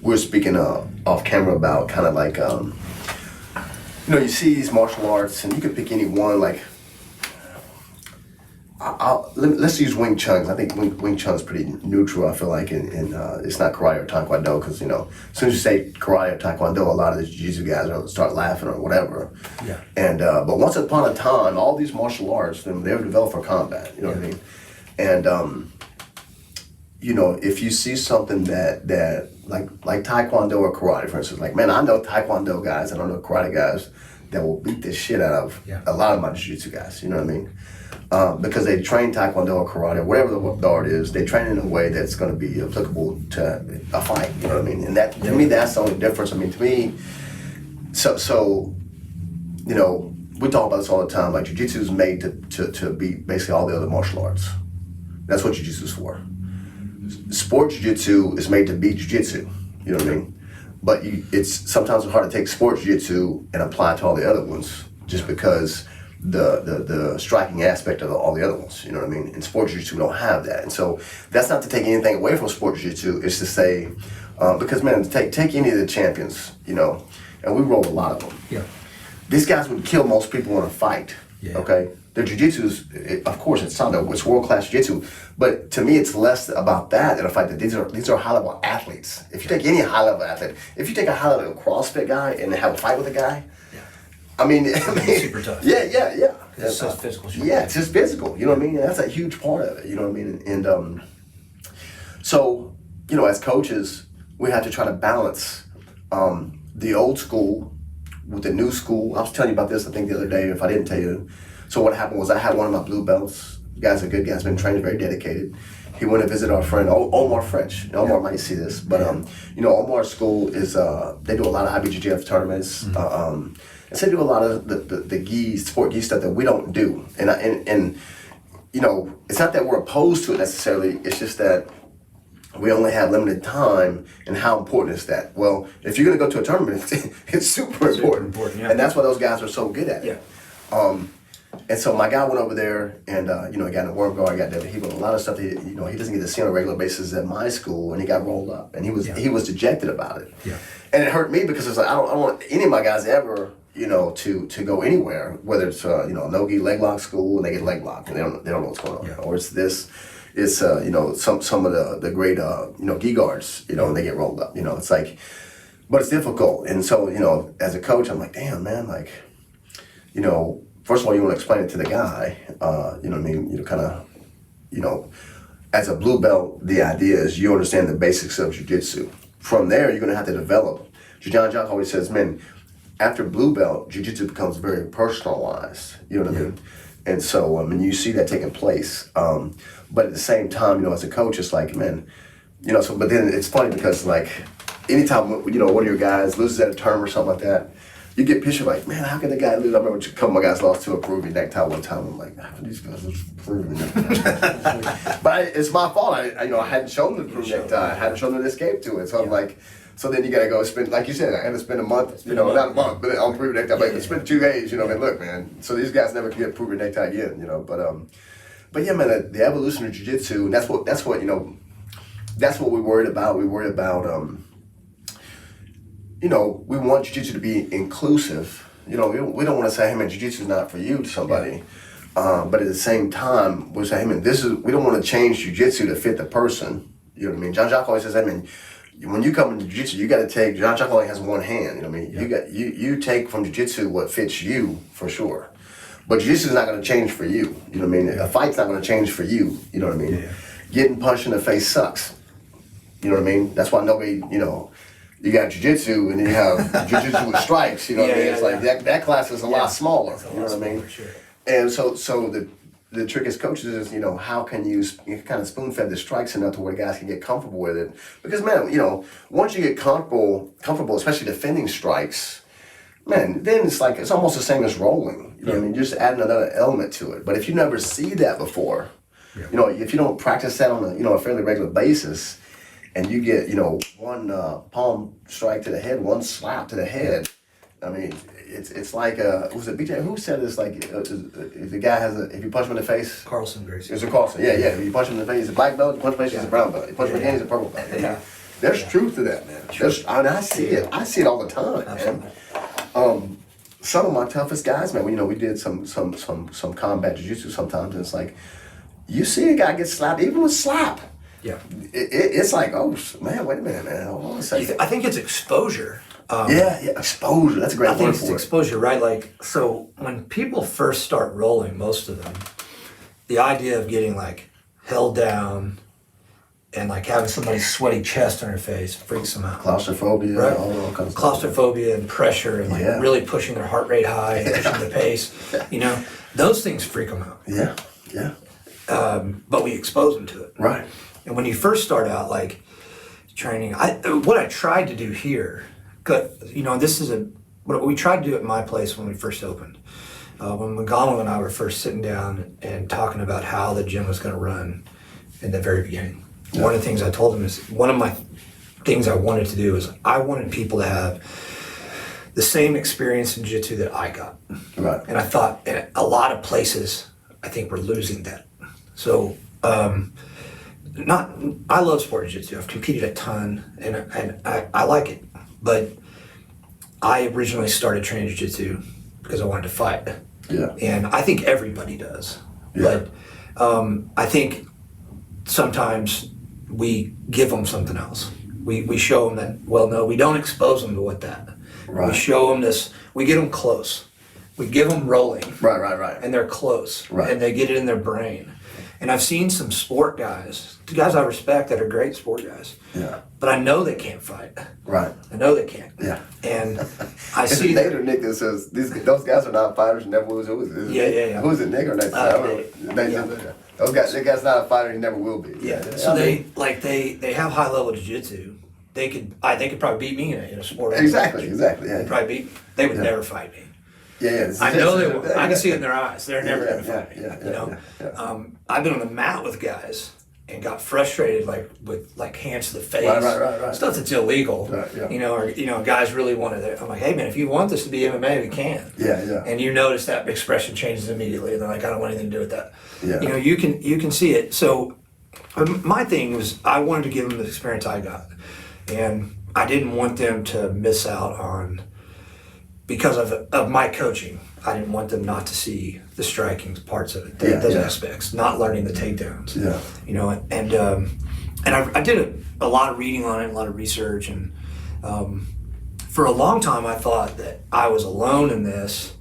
we were speaking off camera about kind of like, you see these martial arts, and you could pick any one. Like, let's use Wing Chun. I think Wing Chun is pretty neutral. I feel like, and it's not karate or taekwondo because as soon as you say karate or taekwondo, a lot of the jiu-jitsu guys will start laughing or whatever. Yeah. And but once upon a time, all these martial arts, they were developed for combat. You know what I mean? And if you see something that like taekwondo or karate, for instance, like, man, I know taekwondo guys, I don't know karate guys that will beat the shit out of a lot of my jiu-jitsu guys. You know what I mean? Because they train taekwondo or karate or whatever the art is, they train in a way that's going to be applicable to a fight. You know what I mean? And that to me, that's the only difference. I mean, to me, so we talk about this all the time. Like, jiu-jitsu is made to beat basically all the other martial arts. That's what jiu-jitsu is for. Sport jiu-jitsu is made to beat jiu-jitsu. You know what I mean? But it's sometimes hard to take sport jiu-jitsu and apply it to all the other ones, just because the striking aspect of all the other ones. You know what I mean? In sport jiu-jitsu, we don't have that, and so that's not to take anything away from sport jiu-jitsu. It's to say, because man, take any of the champions, and we roll a lot of them. Yeah. These guys would kill most people in a fight. Yeah. Okay. The jiu-jitsu is, of course, it's world-class jiu-jitsu, but to me, it's less about that than a fight. That these are high-level athletes. If you take any high-level athlete, if you take a high-level CrossFit guy and have a fight with a guy, I mean, super tough. Yeah. It's just physical. Yeah, it's just physical. You know what I mean? And that's a huge part of it. You know what I mean? And so, as coaches, we have to try to balance the old school with the new school. I was telling you about this, I think, the other day, if I didn't tell you. So what happened was I had one of my blue belts. The guy's a good guy, has been trained, very dedicated. He went to visit our friend, Omar French. Omar might see this, but Omar's school is, they do a lot of IBJJF tournaments. And so they do a lot of the sport gi stuff that we don't do. And it's not that we're opposed to it necessarily, it's just that we only have limited time, and how important is that? Well, if you're gonna go to a tournament, it's super important. Yeah. And that's why those guys are so good at it. Yeah. And so my guy went over there, and I got a worm guard, I got David Hebo, a lot of stuff that he doesn't get to see on a regular basis at my school, and he got rolled up, and he was dejected about it. Yeah. And it hurt me because it's like I don't want any of my guys ever to go anywhere, whether it's no-gi leg lock school and they get leg locked and they don't know what's going on, or it's some of the great gi guards and they get rolled up. It's like, but it's difficult, and so as a coach, I'm like, damn man, like first of all, you want to explain it to the guy, as a blue belt, the idea is you understand the basics of jiu-jitsu. From there, you're going to have to develop. John Jock always says, man, after blue belt, jiu-jitsu becomes very personalized. You know what I mean? And so, you see that taking place. But at the same time, as a coach, it's like, man, but then it's funny because, like, anytime, one of your guys loses at a term or something like that, you get pictured like, man, how can the guy lose? I remember a couple of my guys lost to a Peruvian necktie one time. I'm like, how can these guys lose to Peruvian necktie? But it's my fault. I hadn't shown them the Peruvian necktie. I hadn't shown them the escape to it. So I'm like, so then you got to go spend, like you said, I had to spend a month, not a month, but on Peruvian necktie. But spend 2 days, man, look, man. So these guys never can get Peruvian necktie again, But yeah, man, the evolution of jiu-jitsu, and that's what we worried about. We worried about, we want jiu-jitsu to be inclusive. We don't want to say, hey man, jiu-jitsu is not for you to somebody. But at the same time, we say, hey man, we don't want to change jiu-jitsu to fit the person. You know what I mean? John Jock always says, hey man, when you come into jiu-jitsu, you got to take, John Jock only has one hand. You know what I mean? You take from jiu-jitsu what fits you for sure. But jiu-jitsu is not going to change for you. You know what I mean? A fight's not going to change for you. You know what I mean? Yeah. Getting punched in the face sucks. You know what I mean? That's why nobody, you got jiu-jitsu and then you have jiu-jitsu with strikes. You know what I mean? It's like that class is a lot smaller. You know what I mean? For sure. And so the trick as coaches is, how can you kind of spoon-fed the strikes enough to where guys can get comfortable with it? Because, man, once you get comfortable, especially defending strikes, man, then it's almost the same as rolling. You know what I mean? You're just adding another element to it. But if you never see that before, if you don't practice that on a fairly regular basis, and you get, one palm strike to the head, one slap to the head, I mean, it's like, was it BJ? Who said this? Like, if the guy if you punch him in the face? Carlson Gracie. It's a Carlson, yeah. If you punch him in the face, he's a black belt. You punch him in the face, he's a brown belt. You punch him again, he's a purple belt. Yeah. There's truth to that, man. I see it. I see it all the time, Absolutely. man. Some of my toughest guys, man. We did some combat jiu-jitsu sometimes, and it's like you see a guy get slapped, even with slap. Yeah. It's like, oh man, wait a minute, man. Hold on a second. I think it's exposure. Yeah, exposure. That's a great I think word it's for it. exposure, right? Like, so when people first start rolling, most of them, the idea of getting like held down and like having somebody's sweaty chest on their face freaks them out. Claustrophobia, Right. all kinds of stuff. Claustrophobia and pressure and like Yeah. really pushing their heart rate high and pushing the pace, those things freak them out. Yeah, But we expose them to it. right. And when you first start out, like training, what I tried to do here, this is what we tried to do at my place when we first opened. When Magano and I were first sitting down and talking about how the gym was going to run in the very beginning. Yeah. One of the things I told him is one of my things I wanted to do is I wanted people to have the same experience in jiu-jitsu that I got. Right. And I thought in a lot of places, I think we're losing that. So, I love sport jiu-jitsu. I've competed a ton, and I like it. But I originally started training jiu-jitsu because I wanted to fight. Yeah. And I think everybody does. Yeah. But I think sometimes we give them something else. We show them that, well, no, we don't expose them to what that. Right. We show them this, we get them close. We give them rolling. Right. And they're close. Right. And they get it in their brain. And I've seen some sport guys, the guys I respect that are great sport guys. Yeah. But I know they can't fight. Right. I know they can't. Yeah. And I see Nate or Nick that says those guys are not fighters. Never was. Who is it? Yeah. Who is it? Nick or Nate? Nate. Yeah. Those guys. That guy's not a fighter. He never will be. Yeah. So they have high level jiu-jitsu. They could probably beat me in a sport. Exactly. Yeah. They would never fight me. Yeah. I know they will. I can see it in their eyes. They're never going to fight me. Yeah. I've been on the mat with guys and got frustrated with hands to the face. Right. Stuff that's illegal. Right, yeah. Guys really wanted it. I'm like, hey man, if you want this to be MMA, we can. Yeah. And you notice that expression changes immediately, and they're like, I don't want anything to do with that. Yeah. You can see it. So my thing was I wanted to give them the experience I got. And I didn't want them to miss out on, because of my coaching, I didn't want them not to see the striking parts of it, those aspects, not learning the takedowns. Yeah. And I did a lot of reading on it, a lot of research, and for a long time I thought that I was alone in this,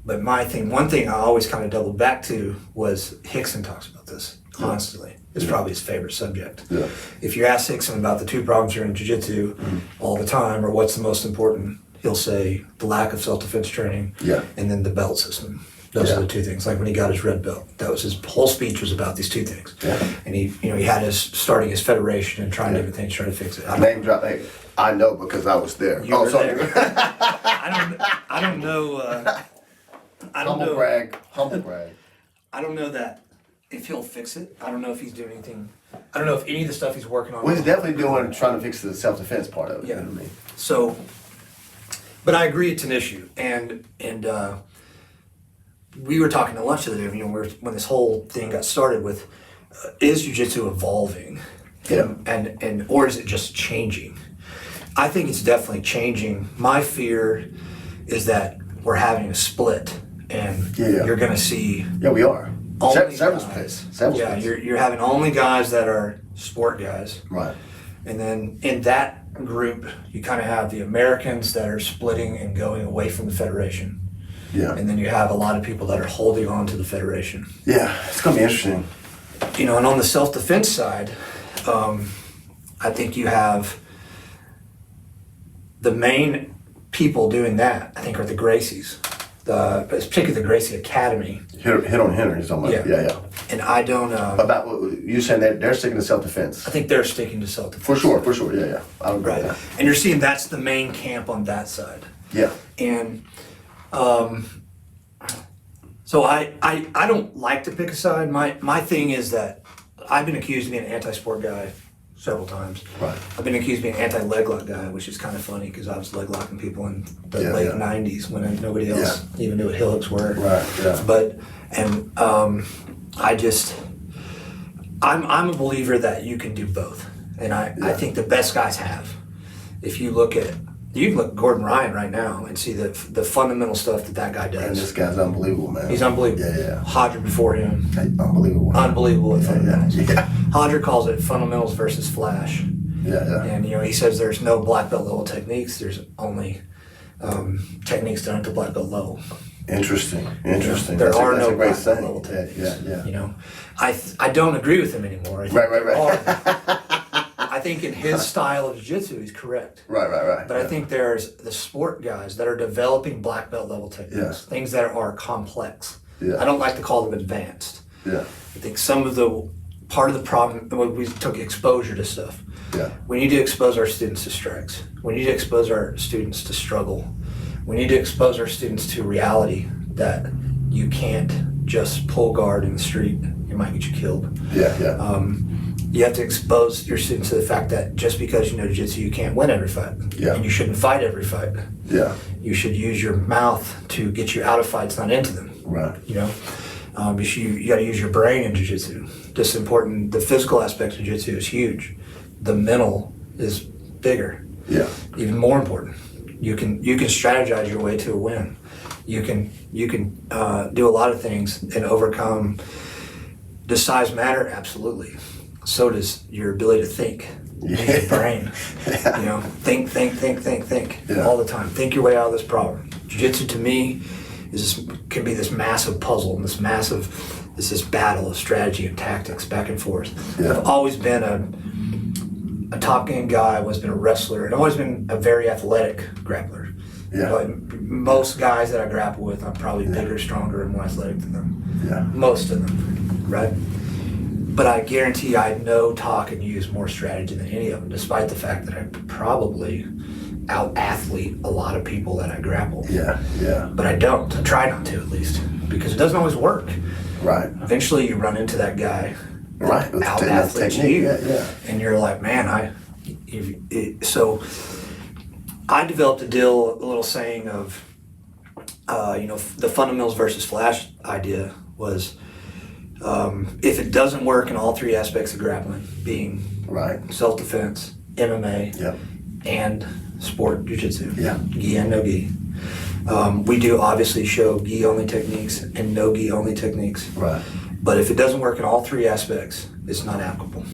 but one thing I always kind of doubled back to was Hickson talks about this constantly. It's probably his favorite subject. Yeah. If you ask Hickson about the two problems you're in jiu-jitsu all the time, or what's the most important, he'll say the lack of self-defense training and then the belt system. Those are the two things. Like when he got his red belt, that was his whole speech was about these two things. Yeah. And he had starting his federation and trying different things, trying to fix it. Name drop. Hey, I know because I was there. You were sorry. there. I don't know. Humble brag. I don't know that if he'll fix it. I don't know if he's doing anything. I don't know if any of the stuff he's working on. Well, he's definitely trying to fix the self-defense part of it. Yeah. You know what I mean? So, but I agree it's an issue, and we were talking at lunch the other day. When this whole thing got started with, is jiu-jitsu evolving, and or is it just changing? I think it's definitely changing. My fear is that we're having a split, and you're going to see. Yeah, we are. Several guys. splits. You're having only guys that are sport guys. Right. And then in that group, you kind of have the Americans that are splitting and going away from the Federation. Yeah. And then you have a lot of people that are holding on to the Federation. Yeah, it's going to be interesting. And on the self-defense side, I think you have the main people doing that, I think, are the Gracies. Particularly the Gracie Academy. Hit on Henry, you're talking about. Yeah. And I don't. About you saying that they're sticking to self-defense. I think they're sticking to self-defense. For sure. Yeah. I would agree with that. And you're seeing that's the main camp on that side. Yeah. And so I don't like to pick a side. My thing is that I've been accused of being an anti-sport guy several times. Right. I've been accused of being an anti-leg lock guy, which is kind of funny because I was leg locking people in the late 90s when nobody else even knew what heel hooks were. Right, yeah. But, I'm a believer that you can do both. And I think the best guys have. If you look at, you can look at Gordon Ryan right now and see the fundamental stuff that guy does. And this guy's unbelievable, man. He's unbelievable. Yeah. Hodger before him. Unbelievable. Unbelievable at fundamentals. Yeah. Hodger calls it fundamentals versus flash. Yeah. And he says there's no black belt level techniques. There's only techniques done at the black belt level. Interesting. There That's are a no great black belt thing. level techniques. Yeah. I don't agree with him anymore. I think Right. I think in his style of jiu-jitsu, he's correct. Right. But I think there's the sport guys that are developing black belt level techniques, things that are complex. Yeah. I don't like to call them advanced. Yeah. I think part of the problem when we took exposure to stuff. Yeah. We need to expose our students to strikes. We need to expose our students to struggle. We need to expose our students to reality that you can't just pull guard in the street. It might get you killed. Yeah. You have to expose your students to the fact that just because you know jiu-jitsu, you can't win every fight. Yeah. And you shouldn't fight every fight. Yeah. You should use your mouth to get you out of fights, not into them. Right. You got to use your brain in jiu-jitsu. Just important. The physical aspect of jiu-jitsu is huge. The mental is bigger. Yeah. Even more important. You can strategize your way to a win. You can do a lot of things and overcome. Does size matter? Absolutely. So does your ability to think. Use your brain. Think all the time. Think your way out of this problem. Jiu-jitsu to me can be this massive puzzle and this battle of strategy and tactics back and forth. Yeah. I've always been a top game guy. I've always been a wrestler, and always been a very athletic grappler. Yeah. Most guys that I grapple with, I'm probably bigger, stronger, and more athletic than them. Yeah. Most of them, right? But I guarantee I know, talk, and use more strategy than any of them, despite the fact that I probably out-athlete a lot of people that I grapple. Yeah. But I don't. I try not to, at least, because it doesn't always work. Right. Eventually, you run into that guy Right. out-athletes you, Yeah. and you're like, man, so I developed a little saying of, the fundamentals versus flash idea was, if it doesn't work in all three aspects of grappling, being Right. self-defense, MMA, Yep. and sport jiu-jitsu, Yeah. gi and no gi. We do obviously show gi-only techniques and no gi-only techniques. Right. But if it doesn't work in all three aspects, it's not applicable.